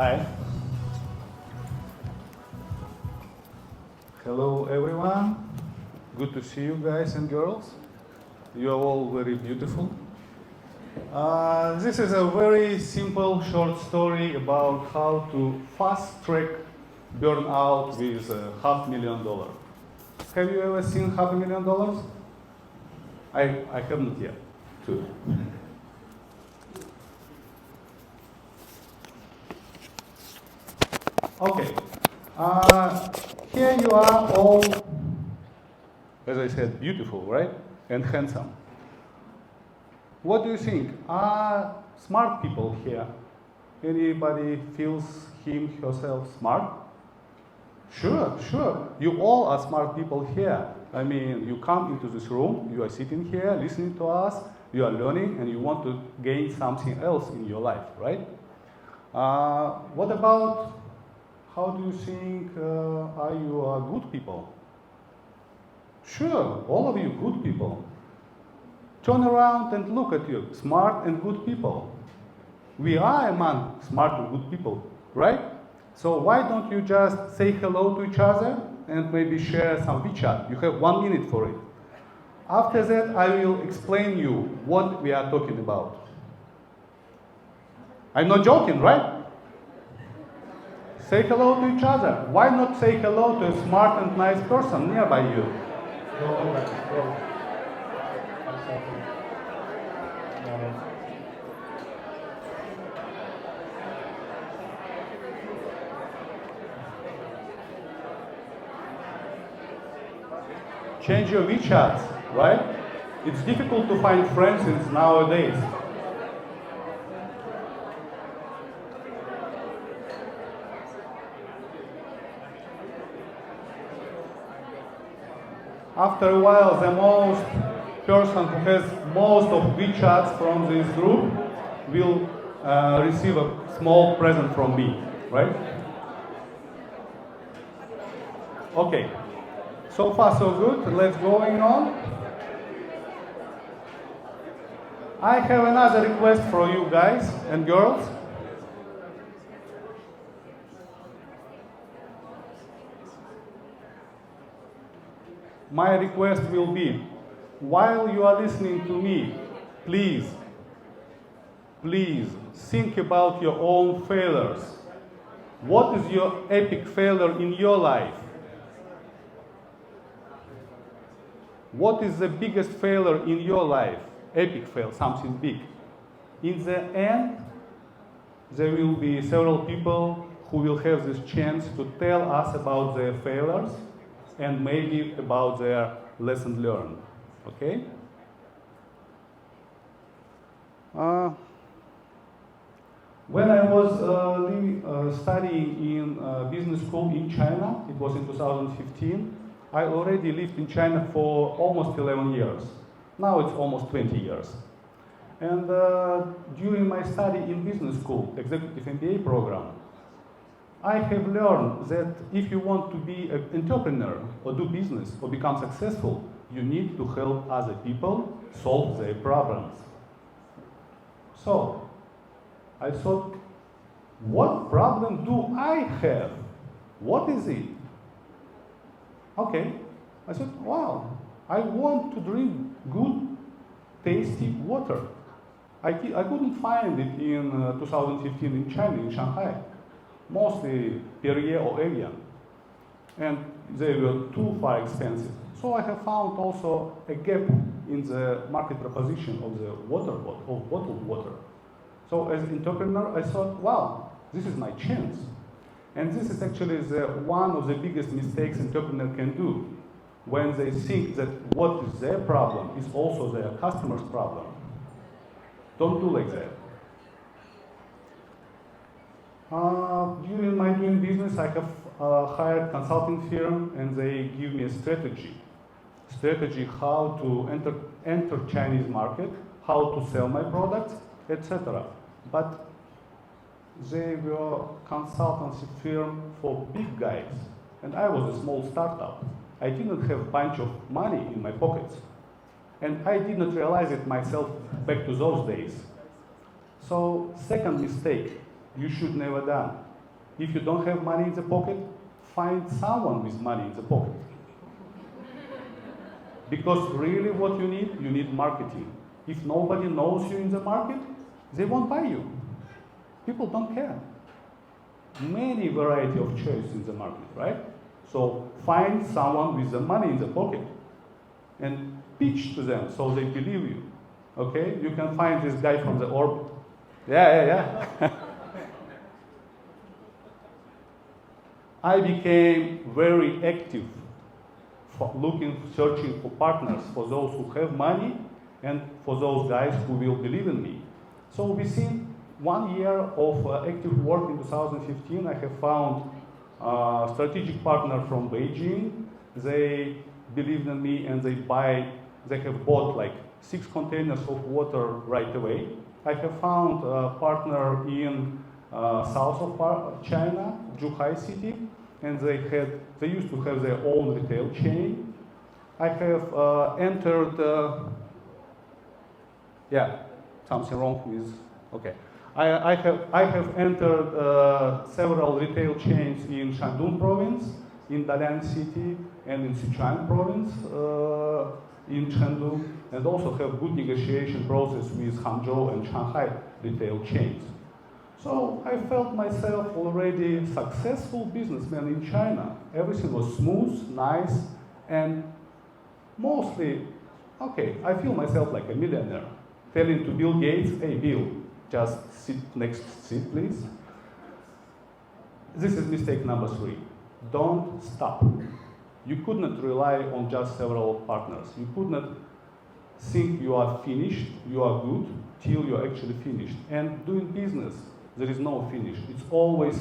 Hi. Hello, everyone. Good to see you guys and girls. You are all very beautiful. This is a very simple short story about how to fast track burnout with $500,000. Have you ever seen $500,000? I haven't yet, too. Okay. Here you are all, as I said, beautiful, right? And handsome. What do you think? Are smart people here? Anybody feels herself smart? Sure. You all are smart people here. I mean, you come into this room, you are sitting here, listening to us, you are learning, and you want to gain something else in your life, right? What about, how do you think, are you good people? Sure, all of you good people. Turn around and look at you, smart and good people. We are among smart and good people, right? So why don't you just say hello to each other and maybe share some WeChat? You have 1 minute for it. After that, I will explain you what we are talking about. I'm not joking, right? Say hello to each other. Why not say hello to a smart and nice person nearby you? Change your WeChat, right? It's difficult to find friends nowadays. After a while, the person who has most of WeChats from this group will receive a small present from me, right? Okay. So far, so good. Let's go on. I have another request for you guys and girls. My request will be, while you are listening to me, please think about your own failures. What is your epic failure in your life? What is the biggest failure in your life? Epic fail, something big. In the end, there will be several people who will have this chance to tell us about their failures and maybe about their lesson learned. Okay? When I was studying in business school in China, it was in 2015, I already lived in China for almost 11 years. Now it's almost 20 years. And during my study in business school, executive MBA program, I have learned that if you want to be an entrepreneur or do business or become successful, you need to help other people solve their problems. So, I thought, what problem do I have? What is it? Okay, I said, wow, I want to drink good, tasty water. I couldn't find it in 2015 in China, in Shanghai. Mostly Perrier or Evian. And they were too far expensive. So I have found also a gap in the market proposition of the bottled water. So as an entrepreneur, I thought, wow, this is my chance. And this is actually one of the biggest mistakes entrepreneurs can do when they think that what is their problem is also their customer's problem. Don't do like that. During my doing business, I have hired consulting firm, and they give me a strategy how to enter Chinese market, how to sell my products, etc. But they were consultancy firm for big guys, and I was a small startup. I didn't have a bunch of money in my pockets, and I did not realize it myself back to those days. So, second mistake you should never done. If you don't have money in the pocket, find someone with money in the pocket. Because really what you need marketing. If nobody knows you in the market, they won't buy you. People don't care. Many variety of choice in the market, right? So find someone with the money in the pocket and pitch to them so they believe you. Okay? You can find this guy from the orbit. Yeah. I became very active for searching for partners, for those who have money and for those guys who will believe in me. So within 1 year of active work in 2015, I have found a strategic partner from Beijing. They believed in me and they have bought like 6 containers of water right away. I have found a partner in south of China, Zhuhai city, and they used to have their own retail chain. I have entered, something wrong with, okay. I have entered several retail chains in Shandong province, in Dalian city, and in Sichuan province, in Chengdu, and also have good negotiation process with Hangzhou and Shanghai retail chains. So I felt myself already successful businessman in China. Everything was smooth, nice, and mostly, okay, I feel myself like a millionaire. Telling to Bill Gates, hey Bill, just sit next seat, please. This is mistake number 3. Don't stop. You could not rely on just several partners. You could not think you are finished, you are good, till you're actually finished. And doing business, there is no finish. It's always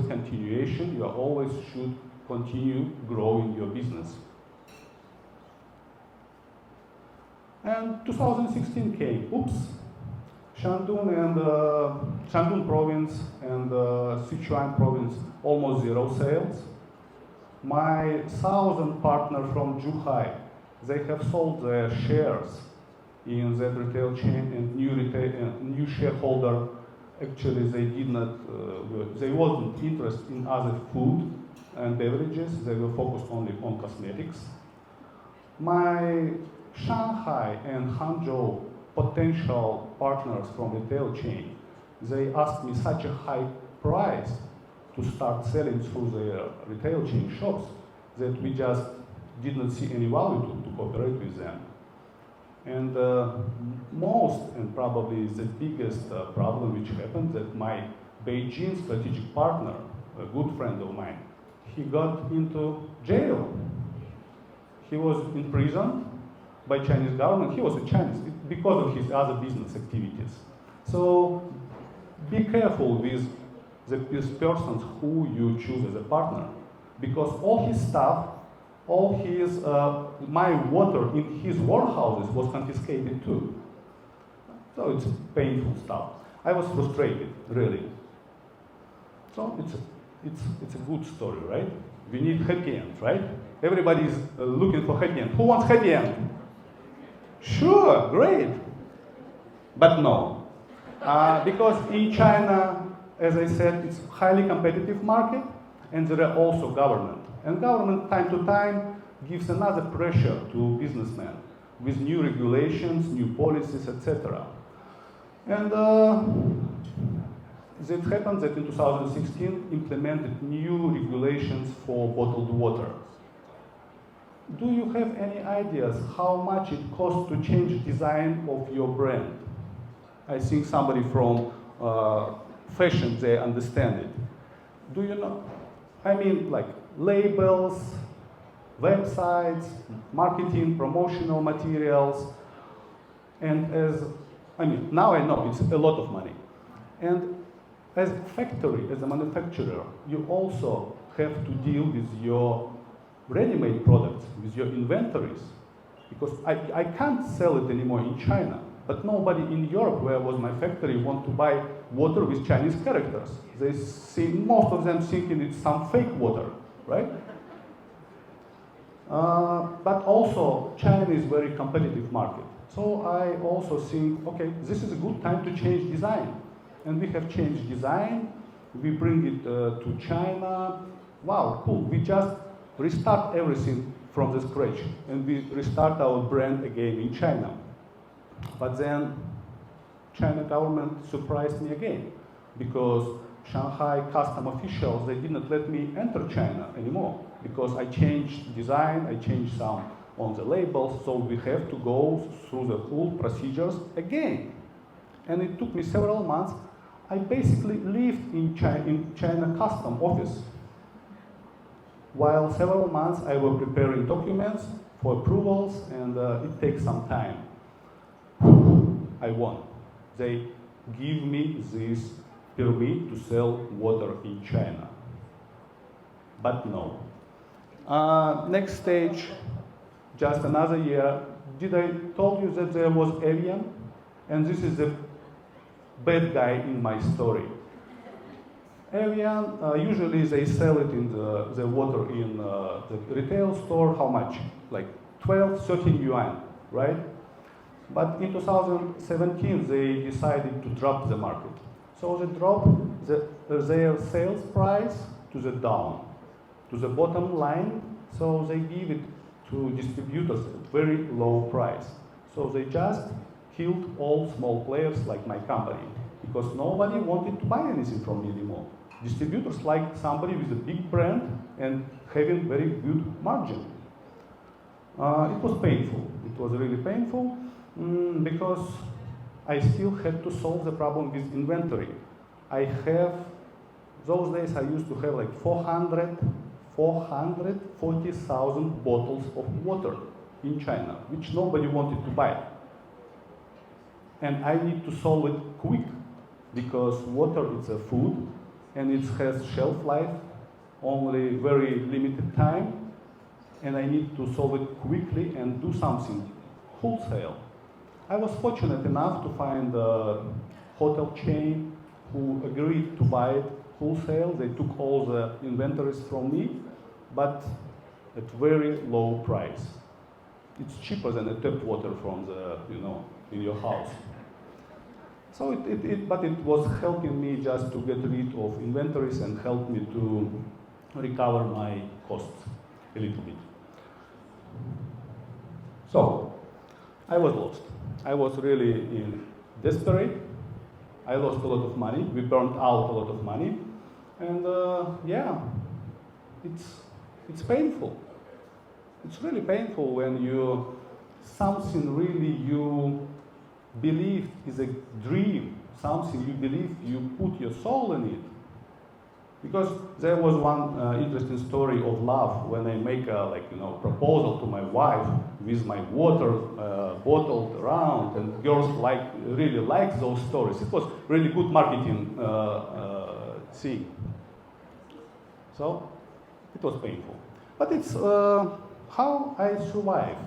continuation. You always should continue growing your business. And 2016 came. Oops. Shandong province and Sichuan province, almost 0 sales. My southern partner from Zhuhai, they have sold their shares in that retail chain, and new shareholder, actually they wasn't interested in other food and beverages. They were focused only on cosmetics. My Shanghai and Hangzhou potential partners from retail chain, they asked me such a high price to start selling through their retail chain shops that we just did not see any value to cooperate with them. And most and probably the biggest problem which happened that my Beijing strategic partner, a good friend of mine, he got into jail. He was in prison by Chinese government. He was a Chinese because of his other business activities. So be careful with these persons who you choose as a partner, because all his stuff, all his my water in his warehouses was confiscated too. So it's painful stuff. I was frustrated, really. So it's a good story, right? We need happy end, right? Everybody is looking for happy end. Who wants happy end? Sure, great. But no. Because in China, as I said, it's a highly competitive market, and there are also government. And government, time to time, gives another pressure to businessmen with new regulations, new policies, etc. And it happened that in 2016, implemented new regulations for bottled water. Do you have any ideas how much it costs to change design of your brand? I think somebody from fashion, they understand it. Do you know? I mean, like labels, websites, marketing, promotional materials, and now I know it's a lot of money. And as a factory, as a manufacturer, you also have to deal with your ready-made products, with your inventories, because I can't sell it anymore in China, but nobody in Europe, where was my factory, want to buy water with Chinese characters. They see, most of them thinking it's some fake water, right? But also, China is a very competitive market. So I also think, okay, this is a good time to change design. And we have changed design. we bring it to China. Wow, cool. We just restart everything from the scratch, and we restart our brand again in China. But then China government surprised me again, because Shanghai custom officials, they didn't let me enter China anymore, because I changed design, I changed some on the labels, so we have to go through the whole procedures again. And it took me several months. I basically lived in China custom office. While several months I was preparing documents for approvals, and it takes some time. I won. They give me this permit to sell water in China. But no. Next stage, just another year. Did I told you that there was Evian? And this is the bad guy in my story. Evian, usually they sell it in the water in the retail store. How much? Like 12, 13 yuan, right? But in 2017, they decided to drop the market. So they dropped their sales price to the down, to the bottom line. So they give it to distributors at very low price. So they just killed all small players like my company, because nobody wanted to buy anything from me anymore. Distributors like somebody with a big brand and having very good margin. It was painful. It was really painful because I still had to solve the problem with inventory. Those days I used to have like 440,000 bottles of water in China, which nobody wanted to buy. And I need to solve it quick, because water is a food, and it has shelf life, only very limited time, and I need to solve it quickly and do something wholesale. I was fortunate enough to find a hotel chain who agreed to buy it wholesale. They took all the inventories from me, but at very low price. It's cheaper than a tap water from in your house. So but it was helping me just to get rid of inventories and help me to recover my costs a little bit. So I was lost. I was really desperate. I lost a lot of money. We burned out a lot of money. And yeah, it's painful. It's really painful when something really you believe is a dream, something you believe you put your soul in it. Because there was one interesting story of love when I make a proposal to my wife with my water bottled around, and girls really like those stories. It was really good marketing thing. So it was painful, but it's how I survived.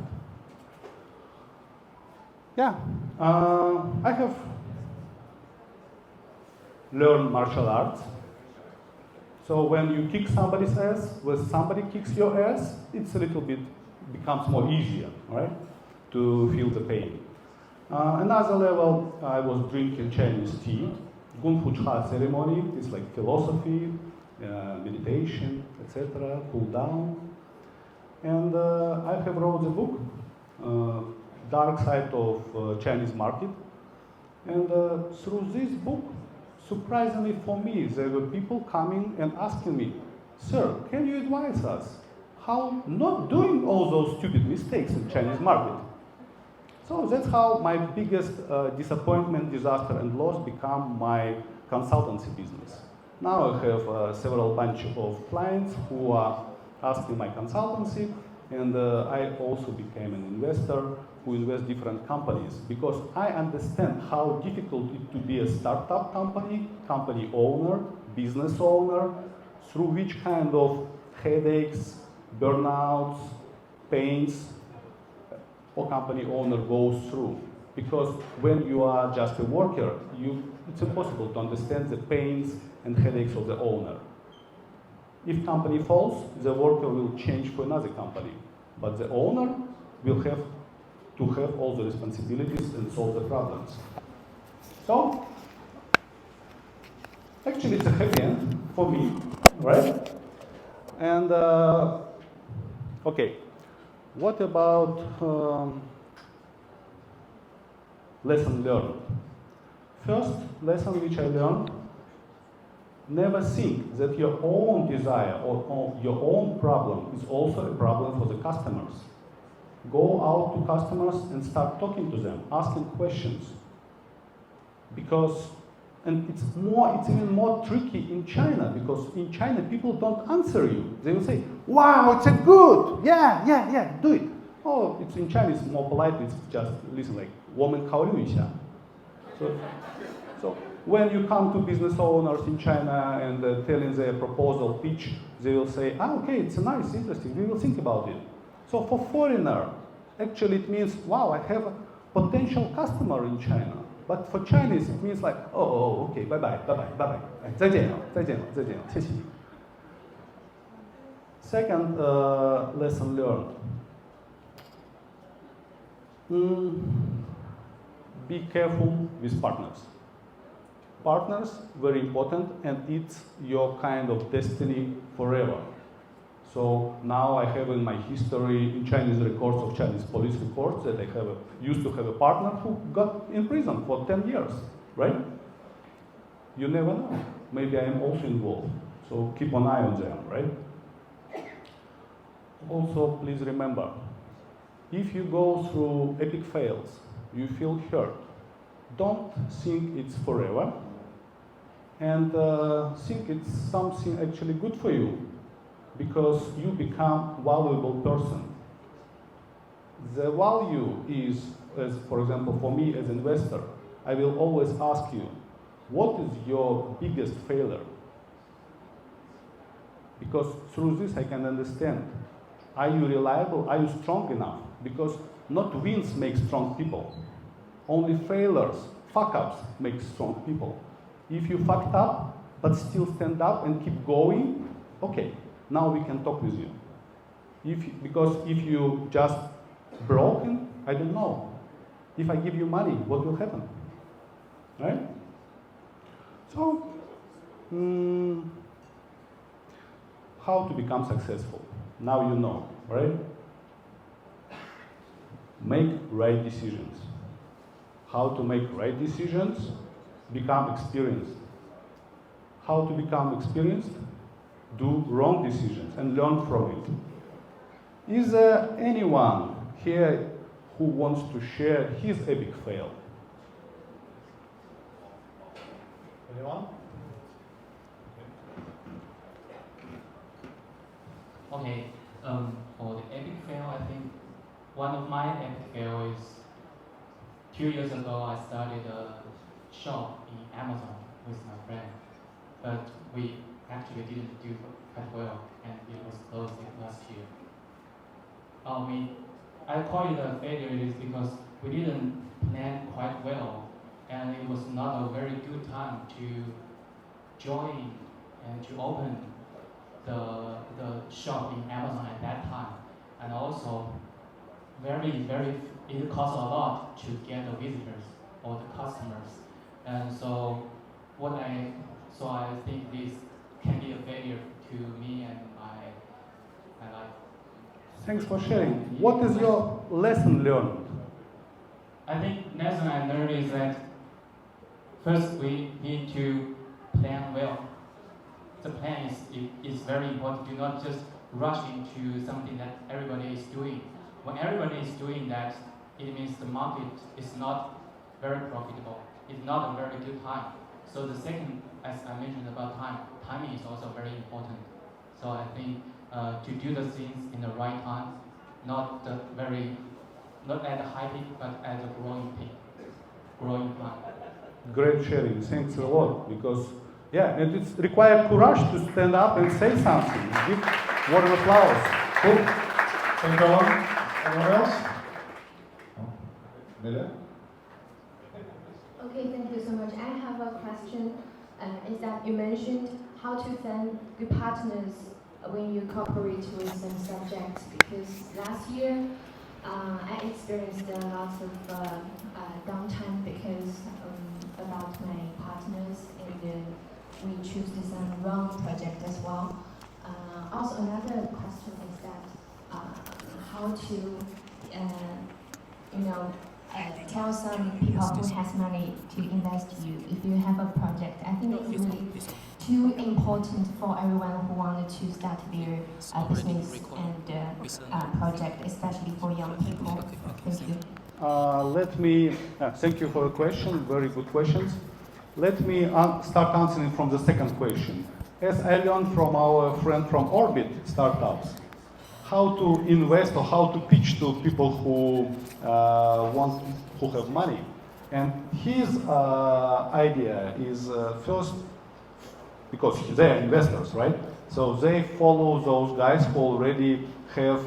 Yeah, I have learned martial arts. So when you kick somebody's ass, when somebody kicks your ass, it's a little bit becomes more easier, right, to feel the pain. Another level, I was drinking Chinese tea, Gung Fu Cha ceremony. It's like philosophy, meditation, etc. Cool down. And I have wrote the book, Dark Side of Chinese Market. And through this book, surprisingly for me, there were people coming and asking me, "Sir, can you advise us how not doing all those stupid mistakes in Chinese market?" So that's how my biggest disappointment, disaster, and loss become my consultancy business. Now I have several bunch of clients who are asking my consultancy, and I also became an investor who invest different companies, because I understand how difficult it to be a startup company owner, business owner, through which kind of headaches, burnouts, pains a company owner goes through. Because when you are just a worker, it's impossible to understand the pains and headaches of the owner. If company falls, the worker will change for another company, but the owner will have to have all the responsibilities and solve the problems. So, Actually, it's a happy end for me, right? And okay, what about lesson learned? First lesson which I learned: never think that your own desire or your own problem is also a problem for the customers. Go out to customers and start talking to them, asking questions. Because, and it's even more tricky in China, because in China people don't answer you. They will say, wow, it's a good, yeah, do it. Oh, it's in Chinese more polite, it's just listen like, 我们考虑一下. So when you come to business owners in China and telling their proposal pitch, they will say, okay, it's nice, interesting, we will think about it. So for foreigner, actually it means, wow, I have a potential customer in China. But for Chinese, it means like, okay, bye-bye. 再见了. Second lesson learned. Be careful with partners. Partners, very important, and it's your kind of destiny forever. So now I have in my history, in Chinese records of Chinese police records, that I used to have a partner who got in prison for 10 years, right? You never know. Maybe I am also involved. So keep an eye on them, right? Also, please remember, if you go through epic fails, you feel hurt, don't think it's forever, and think it's something actually good for you, because you become a valuable person. The value is, as for example, for me as an investor, I will always ask you, what is your biggest failure? Because through this I can understand, are you reliable, are you strong enough? Because not wins make strong people. Only failures, fuck-ups make strong people. If you fucked up, but still stand up and keep going, okay, now we can talk with you. Because if you just broken, I don't know. If I give you money, what will happen? Right? So, how to become successful? Now you know, right? Make right decisions. How to make right decisions? Become experienced. How to become experienced? Do wrong decisions and learn from it. Is there anyone here who wants to share his epic fail? Anyone? Okay, for the epic fail, I think one of my epic fail is 2 years ago I started a shop in Amazon with my friend, but we actually didn't do quite well, and it was closed last year. I call it a failure is because we didn't plan quite well, and it was not a very good time to join and to open the shop in Amazon at that time, and also it costs a lot to get the visitors or the customers, and so I think this can be a failure to me and my life. Thanks for sharing. What is your lesson learned? I think lesson I learned is that first we need to plan well. The plan is very important. Do not just rush into something that everybody is doing. When everybody is doing that, it means the market is not very profitable. It's not a very good time. So the second, as I mentioned about timing is also very important. So I think to do the things in the right time, not at the high peak, but at the growing time. Great sharing. Thanks a lot. Because, and it's required courage to stand up and say something. Give word of applause. Cool. Thank you. Anyone else? Miller? Okay, thank you so much. I have a question. Is that you mentioned how to find good partners when you cooperate with some subjects, because last year I experienced a lot of downtime because about my partners, and we choose some wrong project as well. Also, another question is that how to, tell some people who has money to invest you if you have a project. I think it's really too important for everyone who wanted to start their business and project, especially for young people. Thank you. Thank you for the question, very good questions. Let me start answering from the second question. As I learned from our friend from Orbit Startups, how to invest or how to pitch to people who have money. And his idea is first, because they are investors, right? So they follow those guys who already have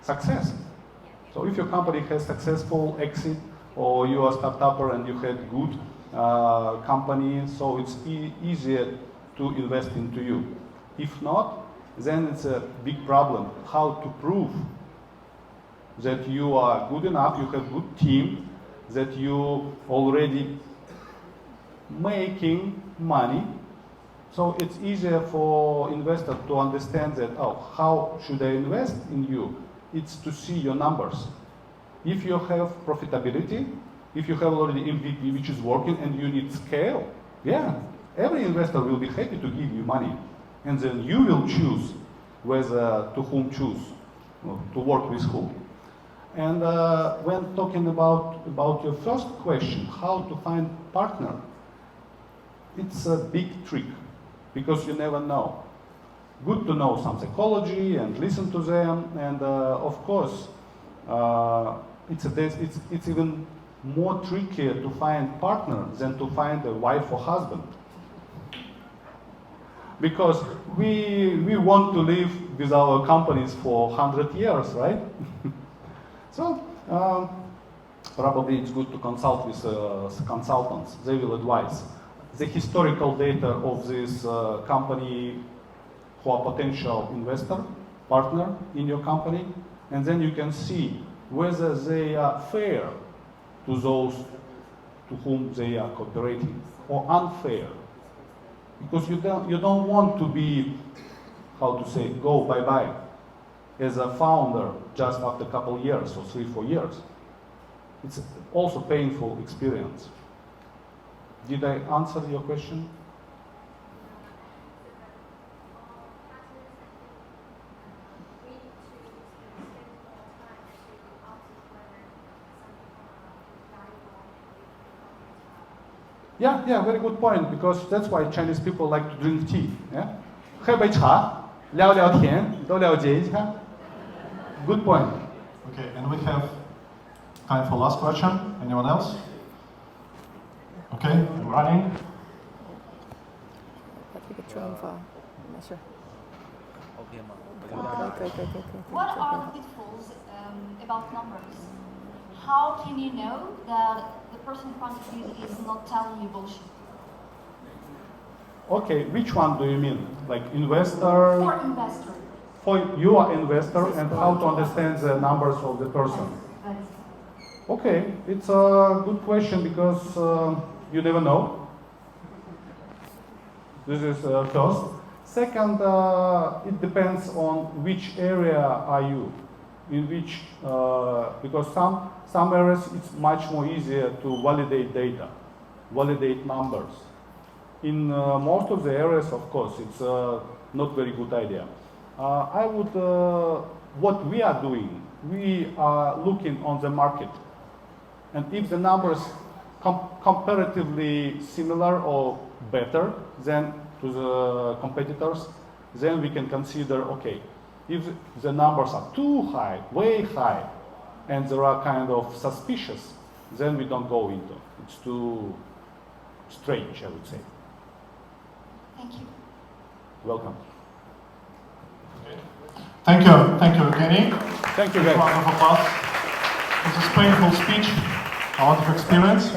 success. So if your company has successful exit, or you are a startupper and you had good company, so it's easier to invest into you. If not, then it's a big problem. How to prove that you are good enough, you have good team, that you already making money. So it's easier for investors to understand that, how should I invest in you? It's to see your numbers. If you have profitability, if you have already MVP which is working and you need scale, every investor will be happy to give you money. And then you will choose whether to whom choose, to work with whom. And when talking about your first question, how to find partner, it's a big trick because you never know. Good to know some psychology and listen to them, and of course, it's even more trickier to find partner than to find a wife or husband. Because we want to live with our companies for 100 years, right? So probably it's good to consult with consultants. They will advise the historical data of this company who are potential investor, partner in your company, and then you can see whether they are fair to those to whom they are cooperating, or unfair. Because you don't want to be, go bye-bye as a founder just after a couple of years, or 3-4 years. It's also painful experience. Did I answer your question? Yeah, very good point, because that's why Chinese people like to drink tea. Yeah? 喝杯茶，聊聊天，多了解一下。Good point. Okay, and we have time for last question. Anyone else? Okay, I'm running. What are the pitfalls about numbers? How can you know that the person in front of you is not telling you bullshit? Okay, which one do you mean? Like investor? For investor. For you are investor, and how to understand the numbers of the person? Okay, it's a good question because you never know. This is first. Second, it depends on which area are you, in which, because some areas it's much more easier to validate data, validate numbers. In most of the areas, of course, it's not very good idea. What we are doing, we are looking on the market. And if the numbers comparatively similar or better than to the competitors, then we can consider, okay, if the numbers are too high, way high, and they are kind of suspicious, then we don't go into it. It's too strange, I would say. Thank you. Welcome. Thank you, Evgeny. Thank you, guys. Round of applause. This is a painful speech, a lot of experience.